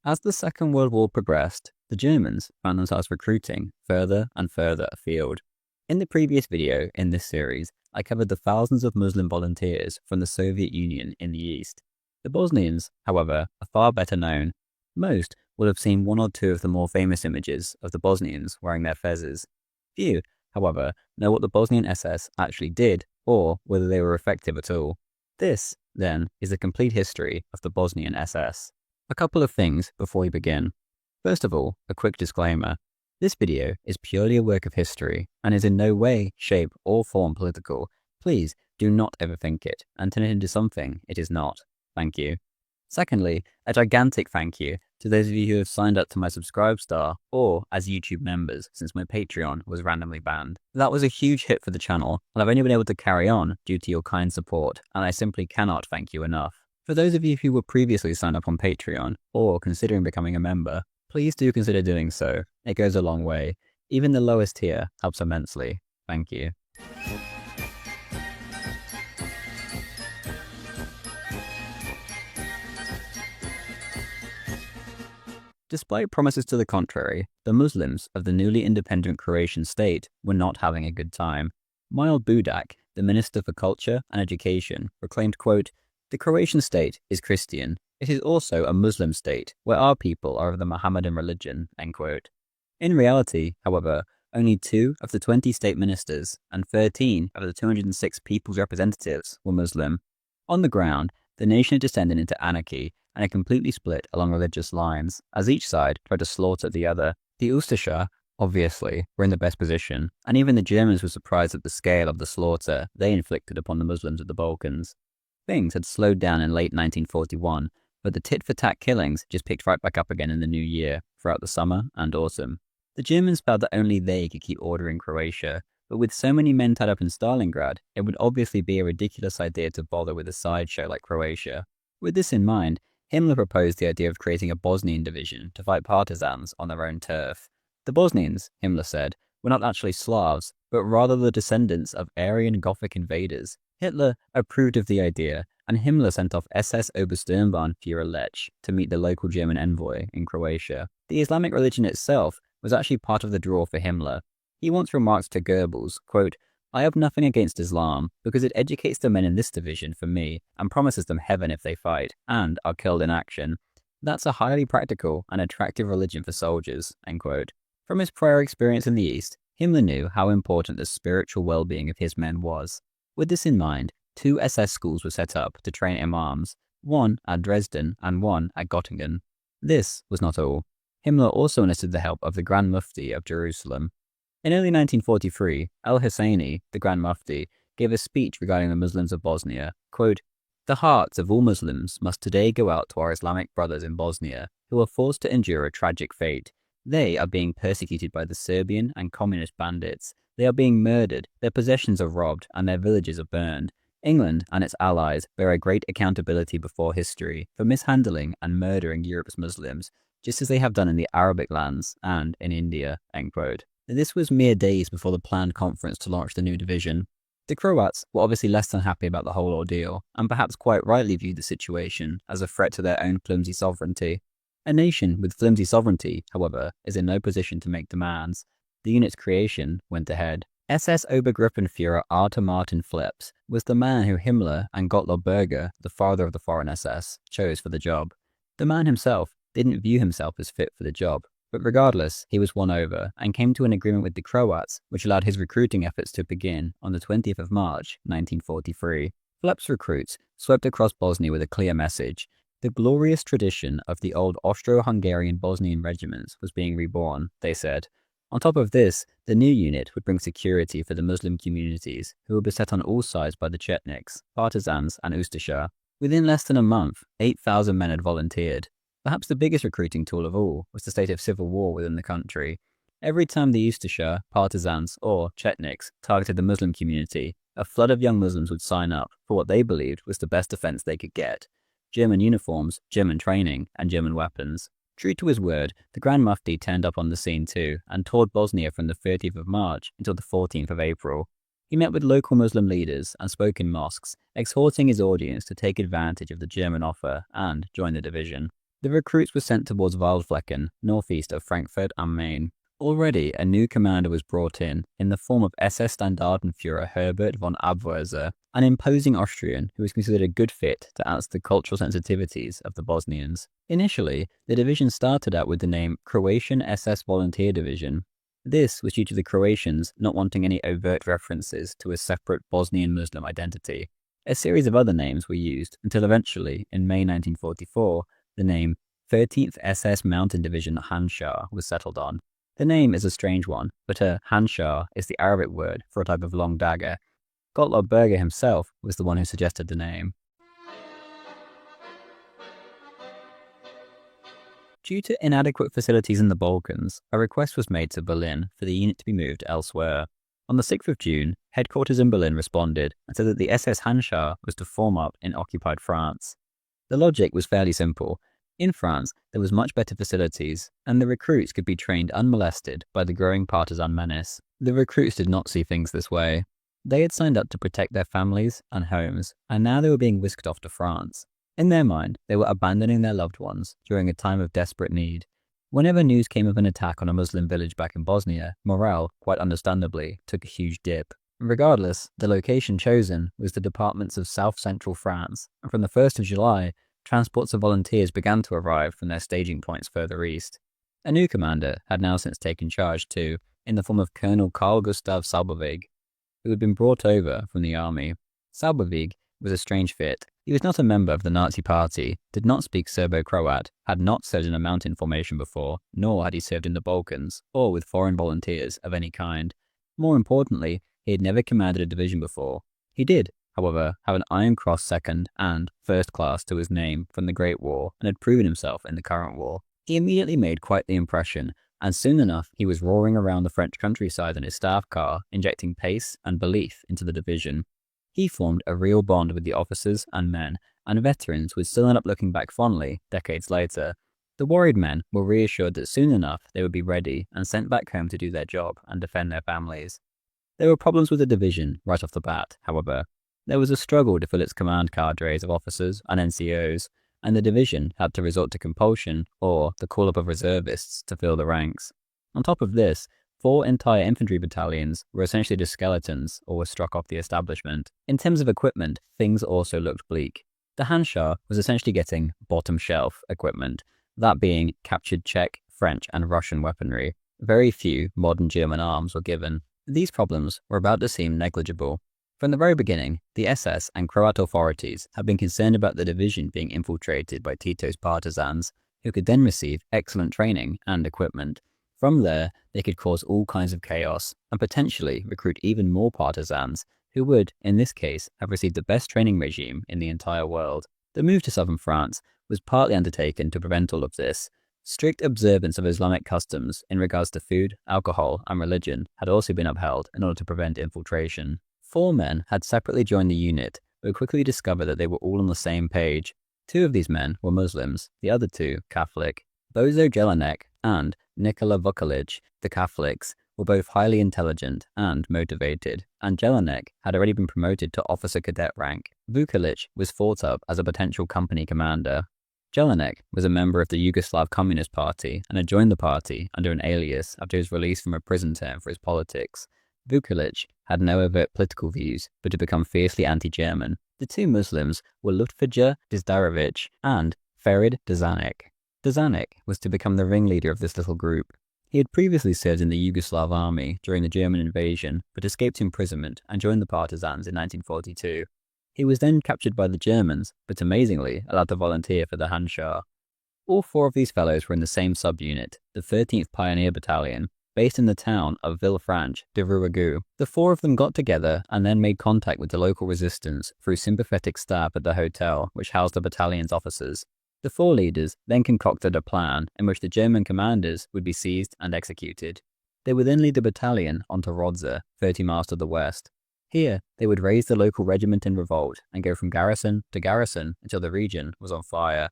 As the Second World War progressed, the Germans found themselves recruiting further and further afield. In the previous video in this series, I covered the thousands of Muslim volunteers from the Soviet Union in the East. The Bosnians, however, are far better known. Most will have seen one or two of the more famous images of the Bosnians wearing their fezzes. Few, however, know what the Bosnian SS actually did or whether they were effective at all. This, then, is the complete history of the Bosnian SS. A couple of things before we begin. First of all, a quick disclaimer. This video is purely a work of history and is in no way, shape, or form political. Please do not overthink it and turn it into something it is not. Thank you. Secondly, a gigantic thank you to those of you who have signed up to my Subscribe Star or as YouTube members since my Patreon was randomly banned. That was a huge hit for the channel, and I've only been able to carry on due to your kind support, and I simply cannot thank you enough. For those of you who were previously signed up on Patreon or considering becoming a member, please do consider doing so. It goes a long way. Even the lowest tier helps immensely. Thank you. Despite promises to the contrary, the Muslims of the newly independent Croatian state were not having a good time. Mile Budak, the Minister for Culture and Education, proclaimed, quote, "The Croatian state is Christian. It is also a Muslim state, where our people are of the Mohammedan religion," end quote. In reality, however, only 2 of the 20 state ministers and 13 of the 206 people's representatives were Muslim. On the ground, the nation had descended into anarchy and had completely split along religious lines, as each side tried to slaughter the other. The Ustasha, obviously, were in the best position, and even the Germans were surprised at the scale of the slaughter they inflicted upon the Muslims of the Balkans. Things had slowed down in late 1941, but the tit-for-tat killings just picked right back up again in the new year, throughout the summer and autumn. The Germans felt that only they could keep order in Croatia, but with so many men tied up in Stalingrad, it would obviously be a ridiculous idea to bother with a sideshow like Croatia. With this in mind, Himmler proposed the idea of creating a Bosnian division to fight partisans on their own turf. The Bosnians, Himmler said, were not actually Slavs, but rather the descendants of Aryan Gothic invaders. Hitler approved of the idea, and Himmler sent off SS Obersturmbannführer Lech to meet the local German envoy in Croatia. The Islamic religion itself was actually part of the draw for Himmler. He once remarked to Goebbels, quote, "I have nothing against Islam, because it educates the men in this division for me and promises them heaven if they fight and are killed in action. That's a highly practical and attractive religion for soldiers," end quote. From his prior experience in the East, Himmler knew how important the spiritual well-being of his men was. With this in mind, 2 SS schools were set up to train imams, one at Dresden and one at Göttingen. This was not all. Himmler also enlisted the help of the Grand Mufti of Jerusalem. In early 1943, al-Husseini, the Grand Mufti, gave a speech regarding the Muslims of Bosnia. Quote, "The hearts of all Muslims must today go out to our Islamic brothers in Bosnia, who are forced to endure a tragic fate. They are being persecuted by the Serbian and communist bandits. They are being murdered, their possessions are robbed, and their villages are burned. England and its allies bear a great accountability before history for mishandling and murdering Europe's Muslims, just as they have done in the Arabic lands and in India," end quote. This was mere days before the planned conference to launch the new division. The Croats were obviously less than happy about the whole ordeal, and perhaps quite rightly viewed the situation as a threat to their own flimsy sovereignty. A nation with flimsy sovereignty, however, is in no position to make demands. The unit's creation went ahead. SS Obergruppenführer Arthur Martin Phillips was the man who Himmler and Gottlob Berger, the father of the foreign SS, chose for the job. The man himself didn't view himself as fit for the job, but regardless, he was won over and came to an agreement with the Croats, which allowed his recruiting efforts to begin on the 20th of March, 1943. Phillips' recruits swept across Bosnia with a clear message. The glorious tradition of the old Austro-Hungarian Bosnian regiments was being reborn, they said. On top of this, the new unit would bring security for the Muslim communities, who were beset on all sides by the Chetniks, partisans, and Ustasha. Within less than a month, 8,000 men had volunteered. Perhaps the biggest recruiting tool of all was the state of civil war within the country. Every time the Ustasha, partisans, or Chetniks targeted the Muslim community, a flood of young Muslims would sign up for what they believed was the best defense they could get: German uniforms, German training, and German weapons. True to his word, the Grand Mufti turned up on the scene too and toured Bosnia from the 30th of March until the 14th of April. He met with local Muslim leaders and spoke in mosques, exhorting his audience to take advantage of the German offer and join the division. The recruits were sent towards Waldflecken, northeast of Frankfurt am Main. Already, a new commander was brought in the form of SS Standartenführer Herbert von Abwehrser, an imposing Austrian who was considered a good fit to answer the cultural sensitivities of the Bosnians. Initially, the division started out with the name Croatian SS Volunteer Division. This was due to the Croatians not wanting any overt references to a separate Bosnian Muslim identity. A series of other names were used until eventually, in May 1944, the name 13th SS Mountain Division Handschar was settled on. The name is a strange one, but a Handschar is the Arabic word for a type of long dagger. Gottlob Berger himself was the one who suggested the name. Due to inadequate facilities in the Balkans, a request was made to Berlin for the unit to be moved elsewhere. On the 6th of June, headquarters in Berlin responded and said that the SS Handschar was to form up in occupied France. The logic was fairly simple. In France, there was much better facilities, and the recruits could be trained unmolested by the growing partisan menace. The recruits did not see things this way. They had signed up to protect their families and homes, and now they were being whisked off to France. In their mind, they were abandoning their loved ones during a time of desperate need. Whenever news came of an attack on a Muslim village back in Bosnia, morale, quite understandably, took a huge dip. Regardless, the location chosen was the departments of south-central France, and from the 1st of July, transports of volunteers began to arrive from their staging points further east. A new commander had now since taken charge too, in the form of Colonel Carl Gustav Sauberweg, who had been brought over from the army. Sauberweg was a strange fit. He was not a member of the Nazi Party, did not speak Serbo-Croat, had not served in a mountain formation before, nor had he served in the Balkans, or with foreign volunteers of any kind. More importantly, he had never commanded a division before. He did, however, have an Iron Cross second and first class to his name from the Great War and had proven himself in the current war. He immediately made quite the impression, and soon enough he was roaring around the French countryside in his staff car, injecting pace and belief into the division. He formed a real bond with the officers and men, and veterans would still end up looking back fondly decades later. The worried men were reassured that soon enough they would be ready and sent back home to do their job and defend their families. There were problems with the division right off the bat, however. There was a struggle to fill its command cadres of officers and NCOs, and the division had to resort to compulsion or the call-up of reservists to fill the ranks. On top of this, 4 entire infantry battalions were essentially just skeletons or were struck off the establishment. In terms of equipment, things also looked bleak. The Handschar was essentially getting bottom-shelf equipment, that being captured Czech, French, and Russian weaponry. Very few modern German arms were given. These problems were about to seem negligible. From the very beginning, the SS and Croat authorities had been concerned about the division being infiltrated by Tito's partisans, who could then receive excellent training and equipment. From there, they could cause all kinds of chaos and potentially recruit even more partisans who would, in this case, have received the best training regime in the entire world. The move to southern France was partly undertaken to prevent all of this. Strict observance of Islamic customs in regards to food, alcohol, and religion had also been upheld in order to prevent infiltration. 4 men had separately joined the unit, but quickly discovered that they were all on the same page. 2 of these men were Muslims, the other 2 Catholic. Bozo Jelinek and Nikola Vukalic, the Catholics, were both highly intelligent and motivated, and Jelinek had already been promoted to officer cadet rank. Vukalic was thought of as a potential company commander. Jelinek was a member of the Yugoslav Communist Party and had joined the party under an alias after his release from a prison term for his politics. Vukalic had no overt political views, but had become fiercely anti-German. The 2 Muslims were Lutfidja Dizdarovic and Ferid Dazanik. Dazanik was to become the ringleader of this little group. He had previously served in the Yugoslav army during the German invasion, but escaped imprisonment and joined the partisans in 1942. He was then captured by the Germans, but amazingly allowed to volunteer for the Handschar. All 4 of these fellows were in the same subunit, the 13th Pioneer Battalion, based in the town of Villefranche de Rouergue. The 4 of them got together and then made contact with the local resistance through sympathetic staff at the hotel which housed the battalion's officers. The 4 leaders then concocted a plan in which the German commanders would be seized and executed. They would then lead the battalion onto Rodza, 30 miles to the west. Here, they would raise the local regiment in revolt and go from garrison to garrison until the region was on fire.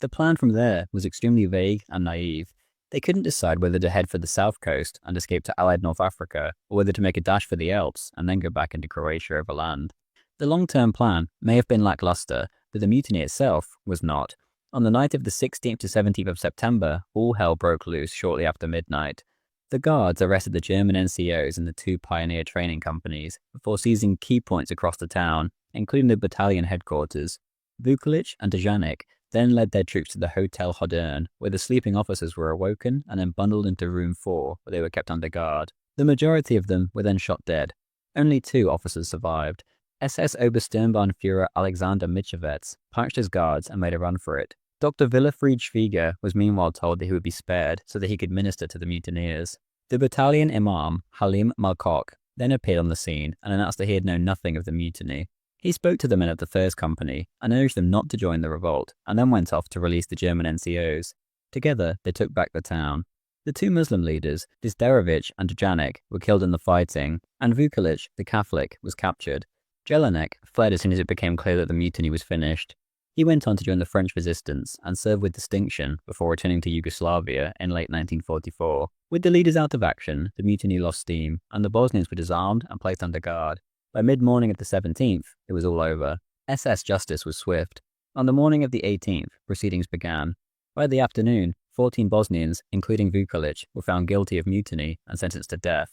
The plan from there was extremely vague and naive. They couldn't decide whether to head for the south coast and escape to Allied North Africa, or whether to make a dash for the Alps and then go back into Croatia overland. The long-term plan may have been lackluster, but the mutiny itself was not. On the night of the 16th to 17th of September, all hell broke loose shortly after midnight. The guards arrested the German NCOs and the two pioneer training companies before seizing key points across the town, including the battalion headquarters. Vukovic and Dejanek then led their troops to the Hotel Hodern, where the sleeping officers were awoken and then bundled into room 4, where they were kept under guard. The majority of them were then shot dead. Only 2 officers survived. SS Obersturmbannführer Alexander Mickiewicz punched his guards and made a run for it. Dr. Willifried Schwieger was meanwhile told that he would be spared so that he could minister to the mutineers. The battalion imam, Halim Malkok, then appeared on the scene and announced that he had known nothing of the mutiny. He spoke to the men of the first company and urged them not to join the revolt, and then went off to release the German NCOs. Together, they took back the town. The 2 Muslim leaders, Dizderovic and Dejanek, were killed in the fighting, and Vukovic, the Catholic, was captured. Jelinek fled as soon as it became clear that the mutiny was finished. He went on to join the French resistance and served with distinction before returning to Yugoslavia in late 1944. With the leaders out of action, the mutiny lost steam, and the Bosnians were disarmed and placed under guard. By mid-morning of the 17th, it was all over. SS justice was swift. On the morning of the 18th, proceedings began. By the afternoon, 14 Bosnians, including Vukovic, were found guilty of mutiny and sentenced to death.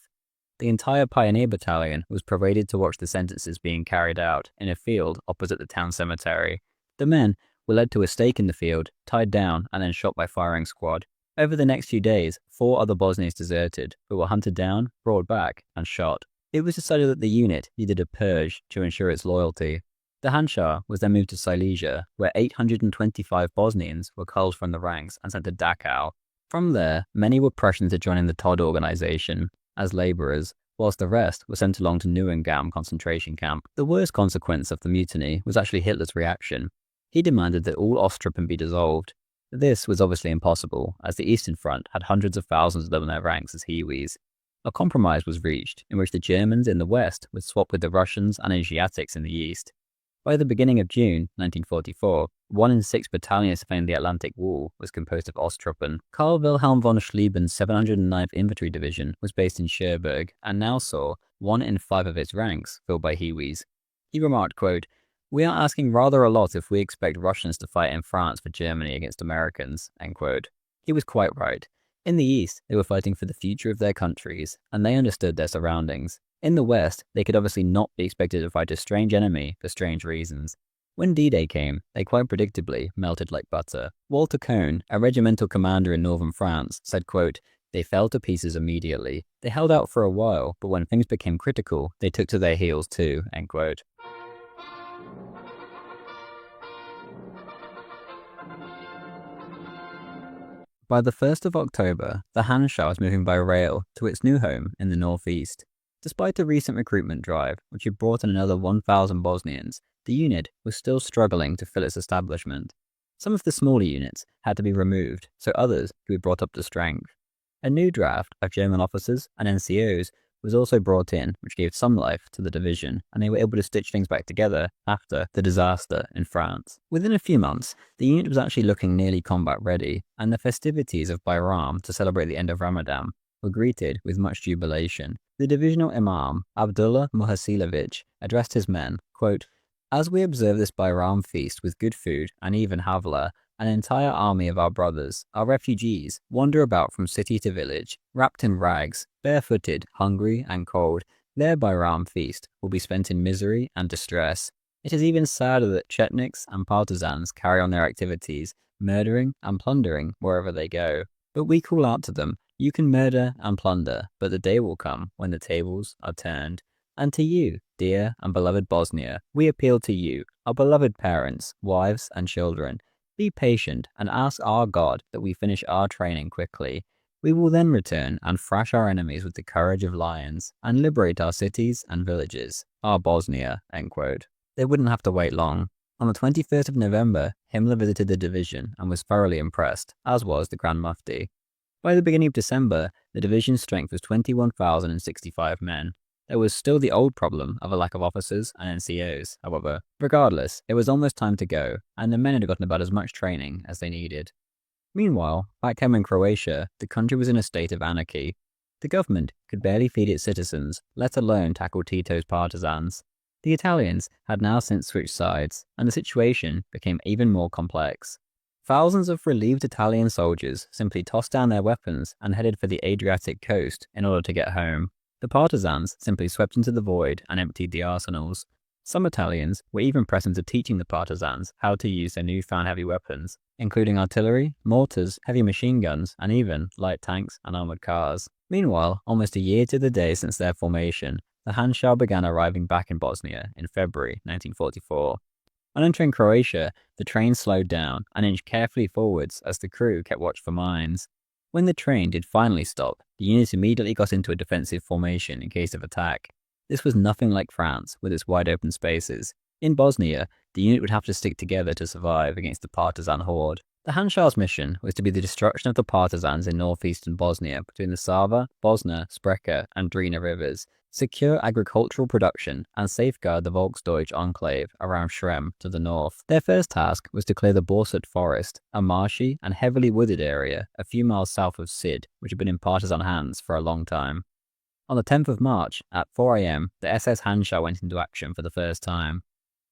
The entire pioneer battalion was paraded to watch the sentences being carried out in a field opposite the town cemetery. The men were led to a stake in the field, tied down, and then shot by firing squad. Over the next few days, 4 other Bosnians deserted, but were hunted down, brought back, and shot. It was decided that the unit needed a purge to ensure its loyalty. The Handschar was then moved to Silesia, where 825 Bosnians were culled from the ranks and sent to Dachau. From there, many were pressured into joining the Todd organization as laborers, whilst the rest were sent along to Neuengamme concentration camp. The worst consequence of the mutiny was actually Hitler's reaction. He demanded that all Osttruppen be dissolved. This was obviously impossible, as the Eastern Front had hundreds of thousands of them in their ranks as Hiwis. A compromise was reached, in which the Germans in the west would swap with the Russians and Asiatics in the east. By the beginning of June 1944, 1 in 6 battalions defending the Atlantic Wall was composed of Osttruppen. Karl Wilhelm von Schlieben's 709th Infantry Division was based in Cherbourg and now saw 1 in 5 of its ranks filled by Hiwis. He remarked, quote, "We are asking rather a lot if we expect Russians to fight in France for Germany against Americans," end quote. He was quite right. In the East, they were fighting for the future of their countries, and they understood their surroundings. In the West, they could obviously not be expected to fight a strange enemy for strange reasons. When D-Day came, they quite predictably melted like butter. Walter Cohn, a regimental commander in northern France, said, quote, "They fell to pieces immediately. They held out for a while, but when things became critical, they took to their heels too," end quote. By the 1st of October, the Handschar was moving by rail to its new home in the northeast. Despite a recent recruitment drive, which had brought in another 1,000 Bosnians, the unit was still struggling to fill its establishment. Some of the smaller units had to be removed, so others could be brought up to strength. A new draft of German officers and NCOs was also brought in, which gave some life to the division, and they were able to stitch things back together after the disaster in France. Within a few months, the unit was actually looking nearly combat ready, and the festivities of Bayram to celebrate the end of Ramadan were greeted with much jubilation. The divisional imam, Abdullah Muhasilovic, addressed his men, quote, "As we observe this Bayram feast with good food and even havla, an entire army of our brothers, our refugees, wander about from city to village, wrapped in rags, barefooted, hungry, and cold. Their Bayram feast will be spent in misery and distress. It is even sadder that Chetniks and partisans carry on their activities, murdering and plundering wherever they go. But we call out to them, you can murder and plunder, but the day will come when the tables are turned. And to you, dear and beloved Bosnia, we appeal to you, our beloved parents, wives, and children. Be patient and ask our God that we finish our training quickly. We will then return and thrash our enemies with the courage of lions and liberate our cities and villages, our Bosnia," end quote. They wouldn't have to wait long. On the 21st of November, Himmler visited the division and was thoroughly impressed, as was the Grand Mufti. By the beginning of December, the division's strength was 21,065 men. There was still the old problem of a lack of officers and NCOs, however. Regardless, it was almost time to go, and the men had gotten about as much training as they needed. Meanwhile, back home in Croatia, the country was in a state of anarchy. The government could barely feed its citizens, let alone tackle Tito's partisans. The Italians had now since switched sides, and the situation became even more complex. Thousands of relieved Italian soldiers simply tossed down their weapons and headed for the Adriatic coast in order to get home. The partisans simply swept into the void and emptied the arsenals. Some Italians were even pressed into teaching the partisans how to use their newfound heavy weapons, including artillery, mortars, heavy machine guns, and even light tanks and armored cars. Meanwhile, almost a year to the day since their formation, the Handschar began arriving back in Bosnia in February 1944. On entering Croatia, the train slowed down and inched carefully forwards as the crew kept watch for mines. When the train did finally stop, the unit immediately got into a defensive formation in case of attack. This was nothing like France, with its wide open spaces. In Bosnia, the unit would have to stick together to survive against the partisan horde. The Handschar's mission was to be the destruction of the partisans in northeastern Bosnia between the Sava, Bosna, Spreka, and Drina rivers, secure agricultural production, and safeguard the Volksdeutsch enclave around Srem to the north. Their first task was to clear the Borsut forest, a marshy and heavily wooded area a few miles south of Sid, which had been in partisan hands for a long time. On the 10th of March, at 4 a.m., the SS Handschar went into action for the first time.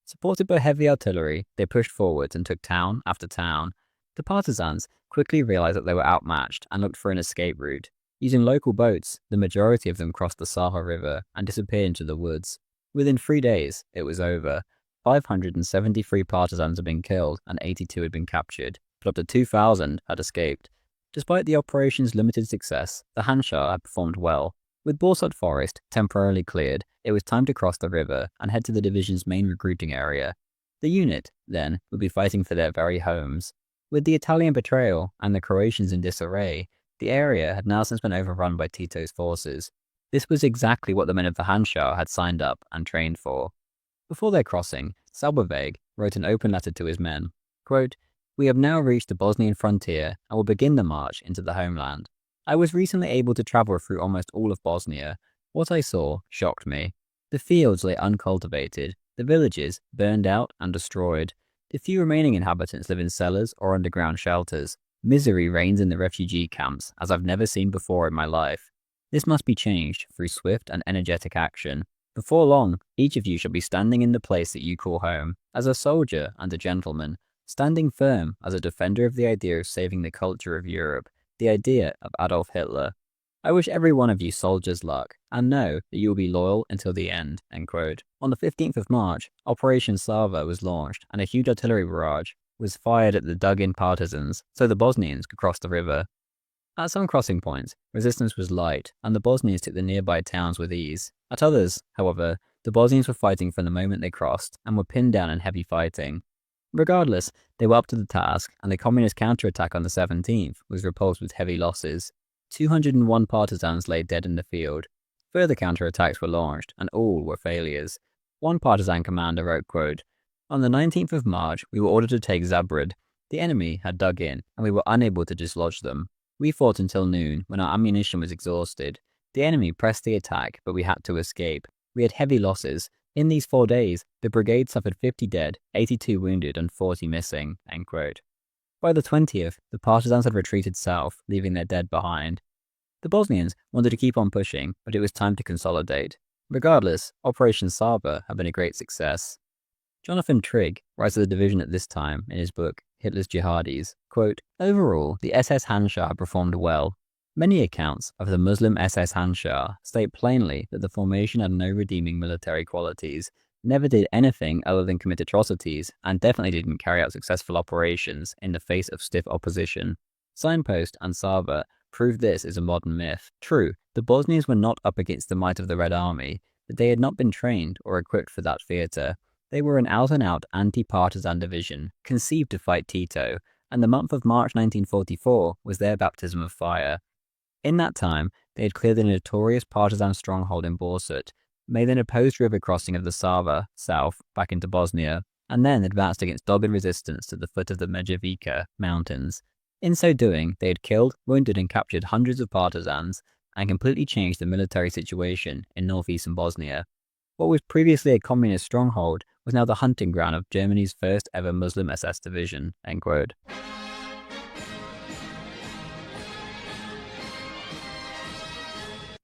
Supported by heavy artillery, they pushed forwards and took town after town. The partisans quickly realized that they were outmatched and looked for an escape route. Using local boats, the majority of them crossed the Sava River and disappeared into the woods. Within 3 days, it was over. 573 partisans had been killed and 82 had been captured, but up to 2,000 had escaped. Despite the operation's limited success, the Handschar had performed well. With Borsut Forest temporarily cleared, it was time to cross the river and head to the division's main recruiting area. The unit, then, would be fighting for their very homes. With the Italian betrayal and the Croatians in disarray, the area had now since been overrun by Tito's forces. This was exactly what the men of the Handschar had signed up and trained for. Before their crossing, Sauberweg wrote an open letter to his men. Quote, "We have now reached the Bosnian frontier and will begin the march into the homeland. I was recently able to travel through almost all of Bosnia. What I saw shocked me. The fields lay uncultivated, the villages burned out and destroyed. The few remaining inhabitants live in cellars or underground shelters. Misery reigns in the refugee camps as I've never seen before in my life. This must be changed through swift and energetic action. Before long, each of you shall be standing in the place that you call home, as a soldier and a gentleman, standing firm as a defender of the idea of saving the culture of Europe, the idea of Adolf Hitler. I wish every one of you soldiers luck, and know that you will be loyal until the end." End quote. On the 15th of March, Operation Sava was launched, and a huge artillery barrage was fired at the dug-in partisans so the Bosnians could cross the river. At some crossing points, resistance was light, and the Bosnians took the nearby towns with ease. At others, however, the Bosnians were fighting from the moment they crossed, and were pinned down in heavy fighting. Regardless, they were up to the task, and the communist counterattack on the 17th was repulsed with heavy losses. 201 partisans lay dead in the field. Further counterattacks were launched, and all were failures. One partisan commander wrote, quote, "On the 19th of March, we were ordered to take Zabrud. The enemy had dug in, and we were unable to dislodge them. We fought until noon, when our ammunition was exhausted. The enemy pressed the attack, but we had to escape. We had heavy losses. In these 4 days, the brigade suffered 50 dead, 82 wounded, and 40 missing." End quote. By the 20th, the partisans had retreated south, leaving their dead behind. The Bosnians wanted to keep on pushing, but it was time to consolidate. Regardless, Operation Sava had been a great success. Jonathan Trigg writes of the division at this time in his book, Hitler's Jihadis, quote, "Overall, the SS Handschar had performed well. Many accounts of the Muslim SS Handschar state plainly that the formation had no redeeming military qualities, never did anything other than commit atrocities, and definitely didn't carry out successful operations in the face of stiff opposition. Signpost and Sava prove this is a modern myth. True, the Bosnians were not up against the might of the Red Army, but they had not been trained or equipped for that theatre. They were an out-and-out anti-partisan division, conceived to fight Tito, and the month of March 1944 was their baptism of fire. In that time, they had cleared the notorious partisan stronghold in Borsut, made an opposed river crossing of the Sava, south, back into Bosnia, and then advanced against dogged resistance to the foot of the Međevica mountains. In so doing, they had killed, wounded, and captured hundreds of partisans, and completely changed the military situation in northeastern Bosnia. What was previously a communist stronghold was now the hunting ground of Germany's first ever Muslim SS division." End quote.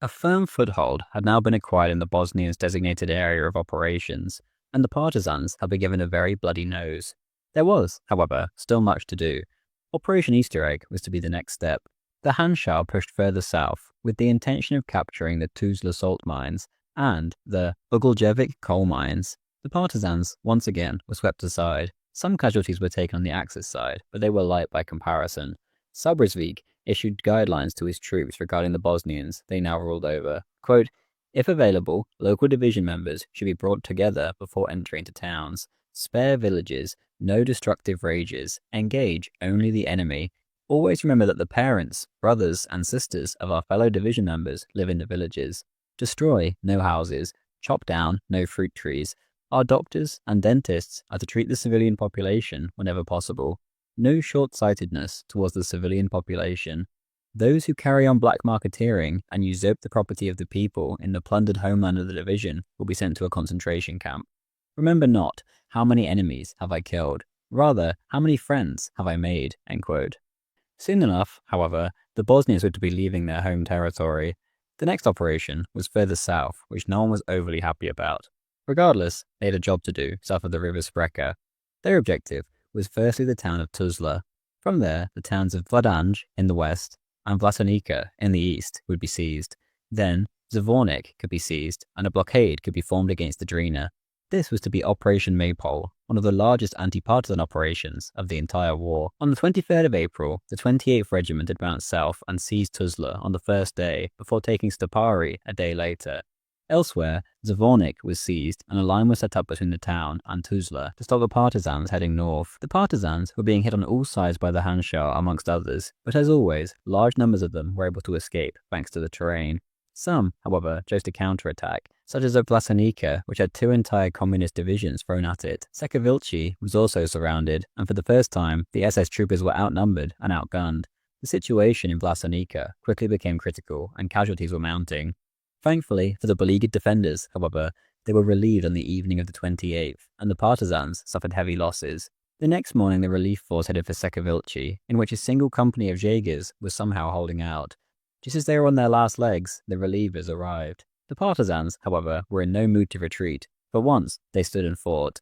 A firm foothold had now been acquired in the Bosnians' designated area of operations, and the partisans had been given a very bloody nose. There was, however, still much to do. Operation Easter Egg was to be the next step. The Handschar pushed further south with the intention of capturing the Tuzla salt mines and the Ugljevik coal mines. The partisans, once again, were swept aside. Some casualties were taken on the Axis side, but they were light by comparison. Sabrisvik issued guidelines to his troops regarding the Bosnians they now ruled over. Quote, if available, local division members should be brought together before entering into towns. Spare villages, no destructive rages, engage only the enemy. Always remember that the parents, brothers, and sisters of our fellow division members live in the villages. Destroy no houses, chop down no fruit trees. Our doctors and dentists are to treat the civilian population whenever possible. No short-sightedness towards the civilian population. Those who carry on black marketeering and usurp the property of the people in the plundered homeland of the division will be sent to a concentration camp. Remember not, how many enemies have I killed? Rather, how many friends have I made? End quote. Soon enough, however, the Bosnians were to be leaving their home territory. The next operation was further south, which no one was overly happy about. Regardless, they had a job to do south of the river Spreka. Their objective was firstly the town of Tuzla. From there, the towns of Vladanj in the west and Vlasenica in the east would be seized. Then, Zvornik could be seized, and a blockade could be formed against the Drina. This was to be Operation Maypole, one of the largest anti-partisan operations of the entire war. On the 23rd of April, the 28th Regiment advanced south and seized Tuzla on the first day, before taking Stopari a day later. Elsewhere, Zvornik was seized and a line was set up between the town and Tuzla to stop the partisans heading north. The partisans were being hit on all sides by the Handschar amongst others, but as always, large numbers of them were able to escape thanks to the terrain. Some, however, chose to counterattack, such as at Vlasenica, which had 2 entire communist divisions thrown at it. Sekavilci was also surrounded, and for the first time, the SS troopers were outnumbered and outgunned. The situation in Vlasenica quickly became critical, and casualties were mounting. Thankfully for the beleaguered defenders, however, they were relieved on the evening of the 28th, and the partisans suffered heavy losses. The next morning, the relief force headed for Sekavilci, in which a single company of Jaegers was somehow holding out. Just as they were on their last legs, the relievers arrived. The partisans, however, were in no mood to retreat. For once, they stood and fought.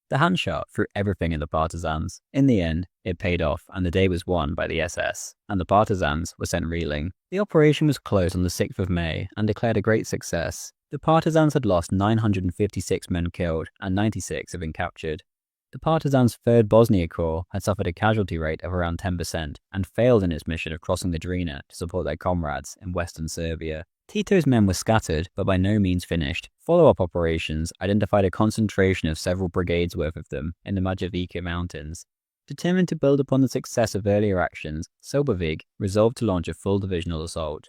The Handschar threw everything at the partisans. In the end, it paid off, and the day was won by the SS, and the partisans were sent reeling. The operation was closed on the 6th of May and declared a great success. The partisans had lost 956 men killed, and 96 had been captured. The partisans' 3rd Bosnia Corps had suffered a casualty rate of around 10% and failed in its mission of crossing the Drina to support their comrades in western Serbia. Tito's men were scattered, but by no means finished. Follow-up operations identified a concentration of several brigades worth of them in the Majevica Mountains. Determined to build upon the success of earlier actions, Sobovig resolved to launch a full divisional assault.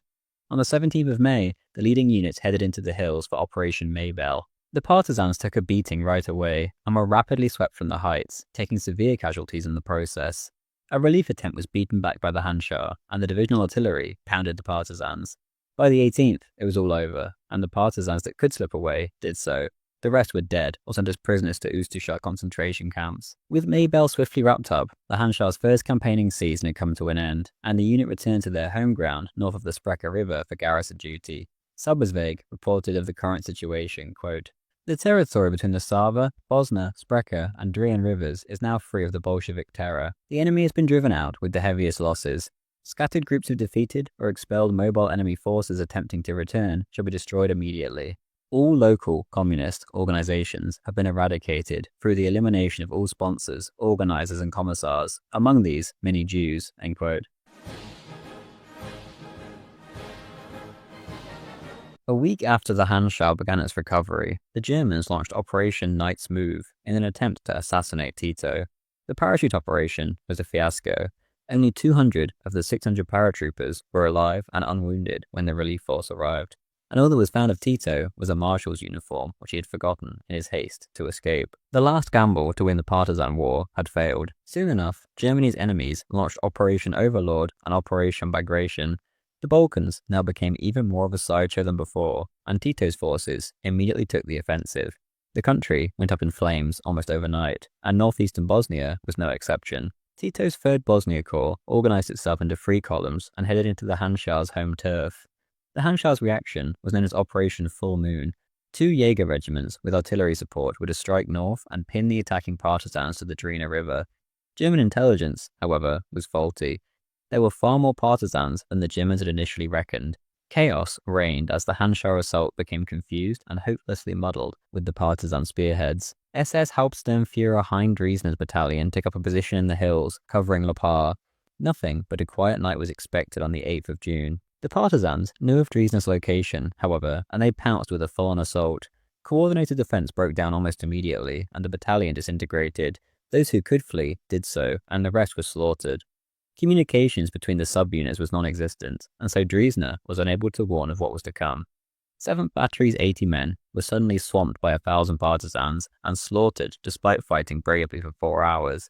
On the 17th of May, the leading units headed into the hills for Operation Maybell. The partisans took a beating right away and were rapidly swept from the heights, taking severe casualties in the process. A relief attempt was beaten back by the Handschar, and the divisional artillery pounded the partisans. By the 18th, it was all over, and the partisans that could slip away did so. The rest were dead or sent as prisoners to Ustasha concentration camps. With Maybell swiftly wrapped up, the Handschar's first campaigning season had come to an end, and the unit returned to their home ground north of the Spreka River for garrison duty. Sabrisvik reported of the current situation, quote, the territory between the Sava, Bosna, Spreka, and Drian rivers is now free of the Bolshevik terror. The enemy has been driven out with the heaviest losses. Scattered groups of defeated or expelled mobile enemy forces attempting to return shall be destroyed immediately. All local communist organizations have been eradicated through the elimination of all sponsors, organizers, and commissars, among these many Jews. End quote. A week after the Handschar began its recovery, the Germans launched Operation Knight's Move in an attempt to assassinate Tito. The parachute operation was a fiasco. Only 200 of the 600 paratroopers were alive and unwounded when the relief force arrived, and all that was found of Tito was a marshal's uniform which he had forgotten in his haste to escape. The last gamble to win the partisan war had failed. Soon enough, Germany's enemies launched Operation Overlord and Operation Bagration. The Balkans now became even more of a sideshow than before, and Tito's forces immediately took the offensive. The country went up in flames almost overnight, and northeastern Bosnia was no exception. Tito's 3rd Bosnia Corps organized itself into 3 columns and headed into the Handschar's home turf. The Handschar's reaction was known as Operation Full Moon. 2 Jaeger regiments with artillery support were to strike north and pin the attacking partisans to the Drina River. German intelligence, however, was faulty. There were far more partisans than the Germans had initially reckoned. Chaos reigned as the Handschar assault became confused and hopelessly muddled with the partisan spearheads. SS Hauptsturmführer Hein Driesner's battalion took up a position in the hills, covering Le Pas. Nothing but a quiet night was expected on the 8th of June. The partisans knew of Driesner's location, however, and they pounced with a full-on assault. Coordinated defense broke down almost immediately, and the battalion disintegrated. Those who could flee did so, and the rest was slaughtered. Communications between the subunits was non-existent, and so Driesner was unable to warn of what was to come. 7th Battery's 80 men were suddenly swamped by 1,000 partisans and slaughtered despite fighting bravely for 4 hours.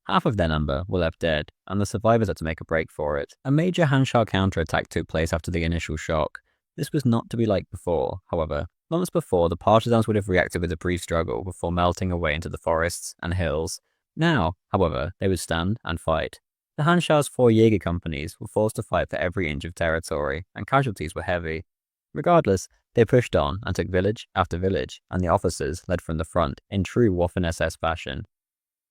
Half of their number were left dead, and the survivors had to make a break for it. A major Handschar counterattack took place after the initial shock. This was not to be like before, however. Months before, the partisans would have reacted with a brief struggle before melting away into the forests and hills. Now, however, they would stand and fight. The Handschar's 4 Jaeger companies were forced to fight for every inch of territory, and casualties were heavy. Regardless, they pushed on and took village after village, and the officers led from the front in true Waffen-SS fashion.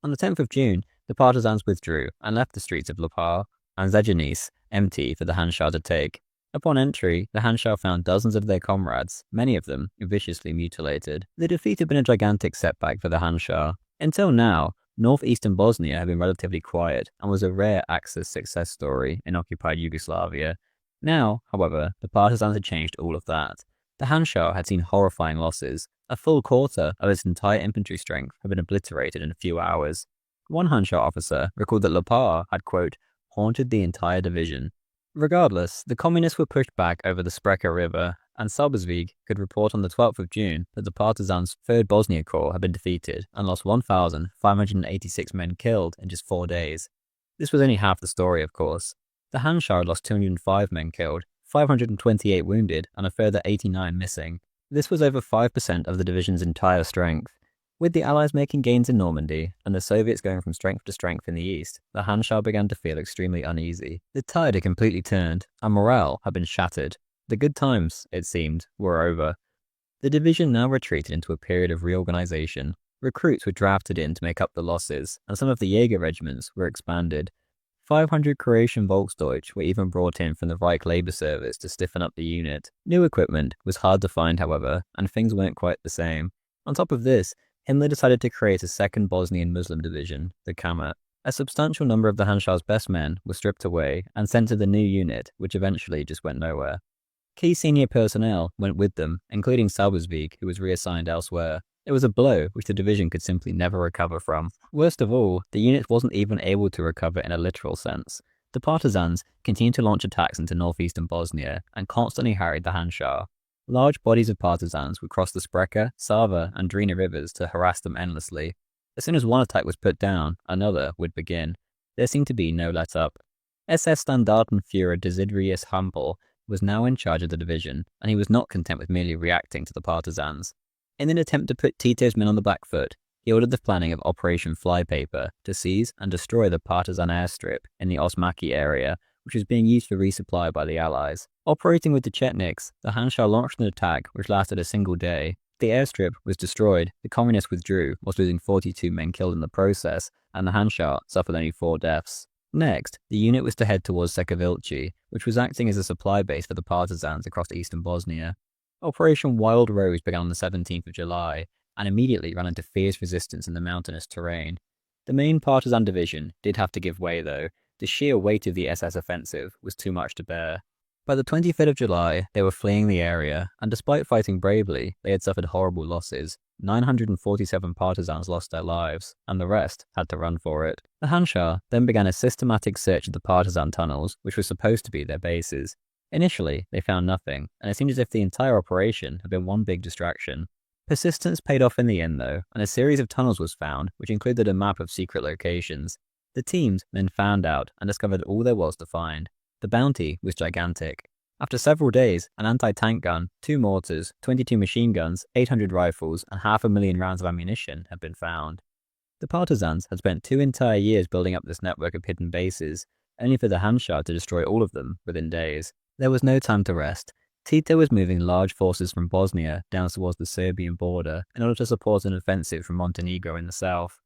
On the 10th of June, the partisans withdrew and left the streets of Le Pas and Zegenice empty for the Handschar to take. Upon entry, the Handschar found dozens of their comrades, many of them viciously mutilated. The defeat had been a gigantic setback for the Handschar. Until now, northeastern Bosnia had been relatively quiet and was a rare Axis success story in occupied Yugoslavia. Now, however, the partisans had changed all of that. The Handschar had seen horrifying losses. A full quarter of its entire infantry strength had been obliterated in a few hours. One Handschar officer recalled that Le Pas had, quote, haunted the entire division. Regardless, the communists were pushed back over the Sprecher River, and Salbersweg could report on the 12th of June that the partisans' 3rd Bosnia Corps had been defeated and lost 1,586 men killed in just 4 days. This was only half the story, of course. The Handschar lost 205 men killed, 528 wounded, and a further 89 missing. This was over 5% of the division's entire strength. With the Allies making gains in Normandy, and the Soviets going from strength to strength in the east, the Handschar began to feel extremely uneasy. The tide had completely turned, and morale had been shattered. The good times, it seemed, were over. The division now retreated into a period of reorganization. Recruits were drafted in to make up the losses, and some of the Jaeger regiments were expanded. 500 Croatian Volksdeutsch were even brought in from the Reich Labour Service to stiffen up the unit. New equipment was hard to find, however, and things weren't quite the same. On top of this, Himmler decided to create a second Bosnian Muslim division, the Kammer. A substantial number of the Handschar's best men were stripped away and sent to the new unit, which eventually just went nowhere. Key senior personnel went with them, including Salbersweg, who was reassigned elsewhere. It was a blow which the division could simply never recover from. Worst of all, the unit wasn't even able to recover in a literal sense. The partisans continued to launch attacks into northeastern Bosnia and constantly harried the Handschar. Large bodies of partisans would cross the Sprecher, Sava, and Drina rivers to harass them endlessly. As soon as one attack was put down, another would begin. There seemed to be no let-up. SS Standartenführer Desiderius Hampel was now in charge of the division, and he was not content with merely reacting to the partisans. In an attempt to put Tito's men on the back foot, he ordered the planning of Operation Flypaper to seize and destroy the partisan airstrip in the Osmaki area, which was being used for resupply by the Allies. Operating with the Chetniks, the Handschar launched an attack which lasted a single day. The airstrip was destroyed, the communists withdrew, whilst losing 42 men killed in the process, and the Handschar suffered only 4 deaths. Next, the unit was to head towards Sekavilci, which was acting as a supply base for the partisans across eastern Bosnia. Operation Wild Rose began on the 17th of July, and immediately ran into fierce resistance in the mountainous terrain. The main partisan division did have to give way though. The sheer weight of the SS offensive was too much to bear. By the 23rd of July, they were fleeing the area, and despite fighting bravely, they had suffered horrible losses. 947 partisans lost their lives, and the rest had to run for it. The Handschar then began a systematic search of the partisan tunnels, which were supposed to be their bases. Initially, they found nothing, and it seemed as if the entire operation had been one big distraction. Persistence paid off in the end though, and a series of tunnels was found, which included a map of secret locations. The teams then found out and discovered all there was to find. The bounty was gigantic. After several days, an anti-tank gun, 2 mortars, 22 machine guns, 800 rifles, and 500,000 rounds of ammunition had been found. The partisans had spent 2 entire years building up this network of hidden bases, only for the Handschar to destroy all of them within days. There was no time to rest. Tito was moving large forces from Bosnia down towards the Serbian border in order to support an offensive from Montenegro in the south.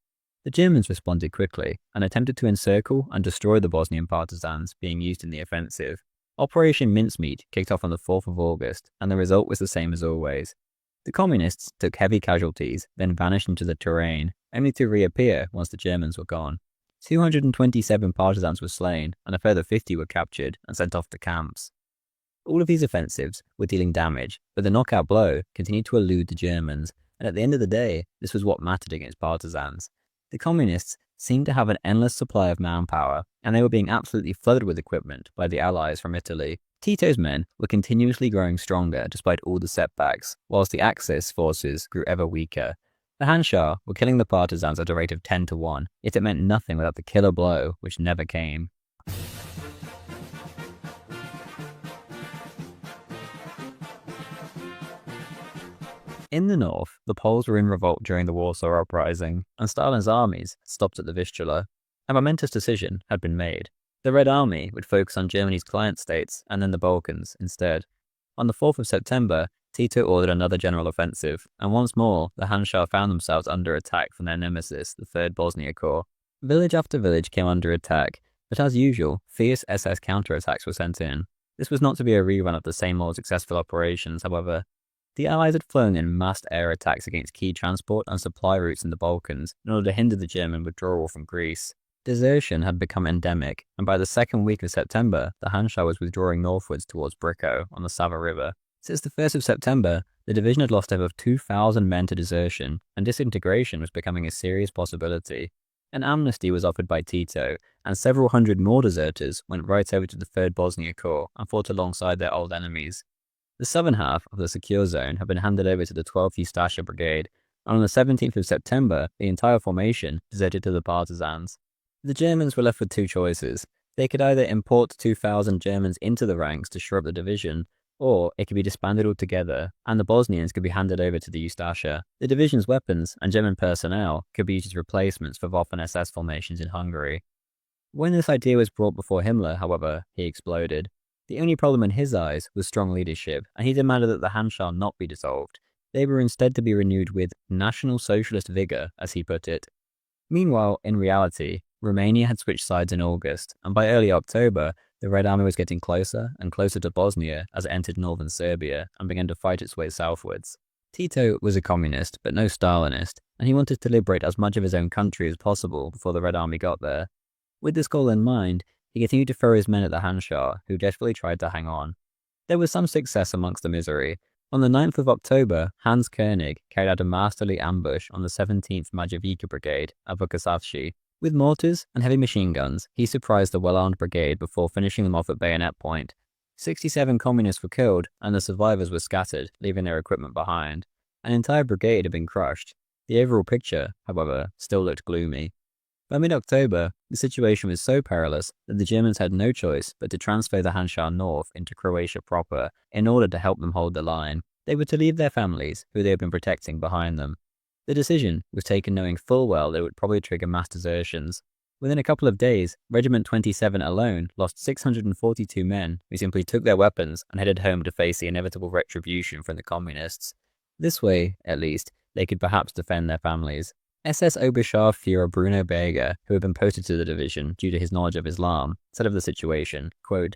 The Germans responded quickly and attempted to encircle and destroy the Bosnian partisans being used in the offensive. Operation Mincemeat kicked off on the 4th of August, and the result was the same as always. The Communists took heavy casualties, then vanished into the terrain, only to reappear once the Germans were gone. 227 partisans were slain, and a further 50 were captured and sent off to camps. All of these offensives were dealing damage, but the knockout blow continued to elude the Germans, and at the end of the day, this was what mattered against partisans. The Communists seemed to have an endless supply of manpower, and they were being absolutely flooded with equipment by the Allies from Italy. Tito's men were continuously growing stronger despite all the setbacks, whilst the Axis forces grew ever weaker. The Handschar were killing the partisans at a rate of 10 to 1, yet it meant nothing without the killer blow, which never came. In the north, the Poles were in revolt during the Warsaw Uprising, and Stalin's armies had stopped at the Vistula. A momentous decision had been made. The Red Army would focus on Germany's client states and then the Balkans instead. On the 4th of September, Tito ordered another general offensive, and once more, the Handschar found themselves under attack from their nemesis, the 3rd Bosnia Corps. Village after village came under attack, but as usual, fierce SS counterattacks were sent in. This was not to be a rerun of the same old successful operations, however. The Allies had flown in massed air attacks against key transport and supply routes in the Balkans in order to hinder the German withdrawal from Greece. Desertion had become endemic, and by the second week of September, the Handschar was withdrawing northwards towards Bricko on the Sava River. Since the 1st of September, the division had lost over 2,000 men to desertion, and disintegration was becoming a serious possibility. An amnesty was offered by Tito, and several hundred more deserters went right over to the 3rd Bosnia Corps and fought alongside their old enemies. The southern half of the secure zone had been handed over to the 12th Ustasha Brigade, and on the 17th of September, the entire formation deserted to the partisans. The Germans were left with two choices. They could either import 2,000 Germans into the ranks to shore up the division, or it could be disbanded altogether, and the Bosnians could be handed over to the Ustasha. The division's weapons and German personnel could be used as replacements for Waffen SS formations in Hungary. When this idea was brought before Himmler, however, he exploded. The only problem in his eyes was strong leadership, and he demanded that the Handschar not be dissolved. They were instead to be renewed with National Socialist vigour, as he put it. Meanwhile, in reality, Romania had switched sides in August, and by early October, the Red Army was getting closer and closer to Bosnia as it entered northern Serbia and began to fight its way southwards. Tito was a communist, but no Stalinist, and he wanted to liberate as much of his own country as possible before the Red Army got there. With this goal in mind, he continued to throw his men at the Handschar, who desperately tried to hang on. There was some success amongst the misery. On the 9th of October, Hans Koenig carried out a masterly ambush on the 17th Majevica Brigade at Vukasavci. With mortars and heavy machine guns, he surprised the well-armed brigade before finishing them off at bayonet point. 67 communists were killed, and the survivors were scattered, leaving their equipment behind. An entire brigade had been crushed. The overall picture, however, still looked gloomy. By mid-October, the situation was so perilous that the Germans had no choice but to transfer the Handschar north into Croatia proper in order to help them hold the line. They were to leave their families, who they had been protecting, behind them. The decision was taken knowing full well that it would probably trigger mass desertions. Within a couple of days, Regiment 27 alone lost 642 men who simply took their weapons and headed home to face the inevitable retribution from the communists. This way, at least, they could perhaps defend their families. SS Oberstarführer Bruno Berger, who had been posted to the division due to his knowledge of Islam, said of the situation, quote,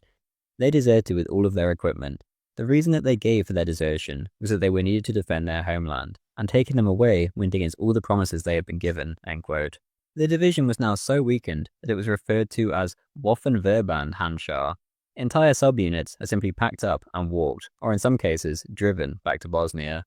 "They deserted with all of their equipment. The reason that they gave for their desertion was that they were needed to defend their homeland, and taking them away went against all the promises they had been given." End quote. The division was now so weakened that it was referred to as Waffenverband Handschar. Entire subunits are simply packed up and walked, or in some cases, driven back to Bosnia.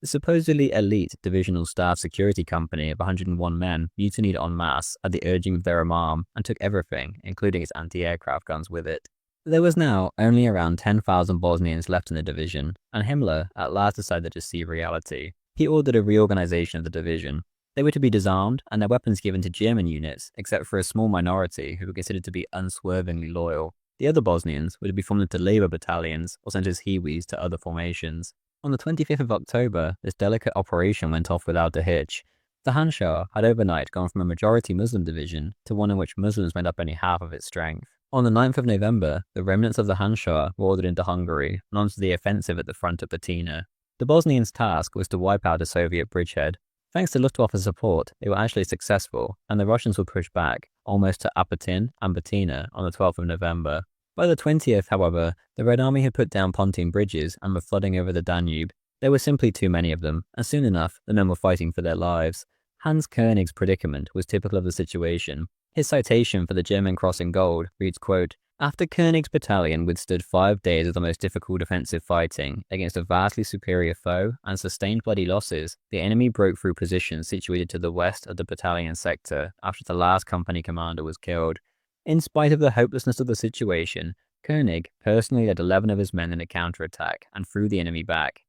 The supposedly elite Divisional Staff Security Company of 101 men mutinied en masse at the urging of their imam and took everything, including its anti-aircraft guns, with it. There was now only around 10,000 Bosnians left in the division, and Himmler at last decided to see reality. He ordered a reorganization of the division. They were to be disarmed and their weapons given to German units, except for a small minority who were considered to be unswervingly loyal. The other Bosnians were to be formed into Labour battalions or sent as Hiwis to other formations. On the 25th of October, this delicate operation went off without a hitch. The Handschar had overnight gone from a majority Muslim division to one in which Muslims made up only half of its strength. On the 9th of November, the remnants of the Handschar were ordered into Hungary and onto the offensive at the front at Batina. The Bosnians' task was to wipe out a Soviet bridgehead. Thanks to Luftwaffe support, they were actually successful, and the Russians would push back, almost to Apatin and Batina on the 12th of November. By the 20th, however, the Red Army had put down pontoon bridges and were flooding over the Danube. There were simply too many of them, and soon enough, the men were fighting for their lives. Hans Koenig's predicament was typical of the situation. His citation for the German Cross in gold reads, quote, "After Koenig's battalion withstood 5 days of the most difficult offensive fighting against a vastly superior foe and sustained bloody losses, the enemy broke through positions situated to the west of the battalion sector after the last company commander was killed. In spite of the hopelessness of the situation, Koenig personally led 11 of his men in a counterattack and threw the enemy back.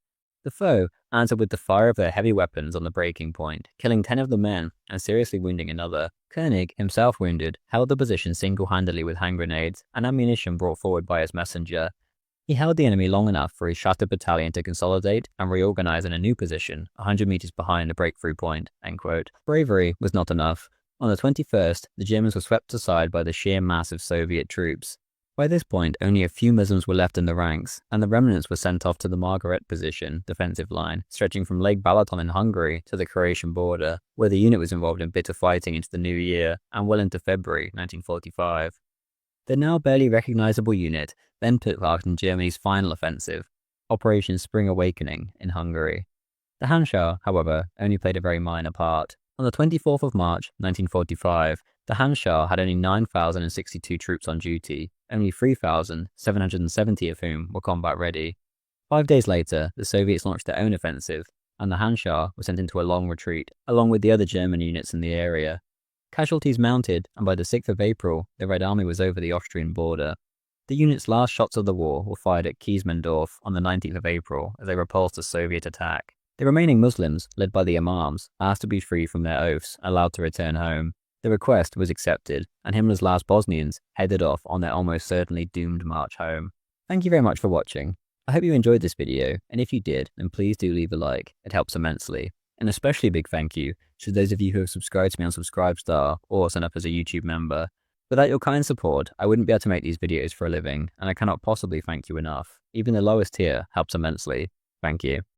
The foe answered with the fire of their heavy weapons on the breaking point, killing 10 of the men and seriously wounding another. Koenig, himself wounded, held the position single-handedly with hand grenades and ammunition brought forward by his messenger. He held the enemy long enough for his shattered battalion to consolidate and reorganize in a new position, 100 meters behind the breakthrough point." End quote. Bravery was not enough. On the 21st, the Germans were swept aside by the sheer mass of Soviet troops. By this point, only a few Muslims were left in the ranks, and the remnants were sent off to the Margaret position defensive line, stretching from Lake Balaton in Hungary to the Croatian border, where the unit was involved in bitter fighting into the new year and well into February 1945. The now barely recognizable unit then took part in Germany's final offensive, Operation Spring Awakening in Hungary. The Handschar, however, only played a very minor part. On the 24th of March 1945, the Handschar had only 9,062 troops on duty, only 3,770 of whom were combat ready. 5 days later, the Soviets launched their own offensive, and the Handschar was sent into a long retreat, along with the other German units in the area. Casualties mounted, and by the 6th of April, the Red Army was over the Austrian border. The unit's last shots of the war were fired at Kiesmendorf on the 19th of April as they repulsed a Soviet attack. The remaining Muslims, led by the Imams, asked to be free from their oaths, allowed to return home. The request was accepted, and Himmler's last Bosnians headed off on their almost certainly doomed march home. Thank you very much for watching. I hope you enjoyed this video, and if you did, then please do leave a like. It helps immensely. An especially big thank you to those of you who have subscribed to me on Subscribestar or signed up as a YouTube member. Without your kind support, I wouldn't be able to make these videos for a living, and I cannot possibly thank you enough. Even the lowest tier helps immensely. Thank you.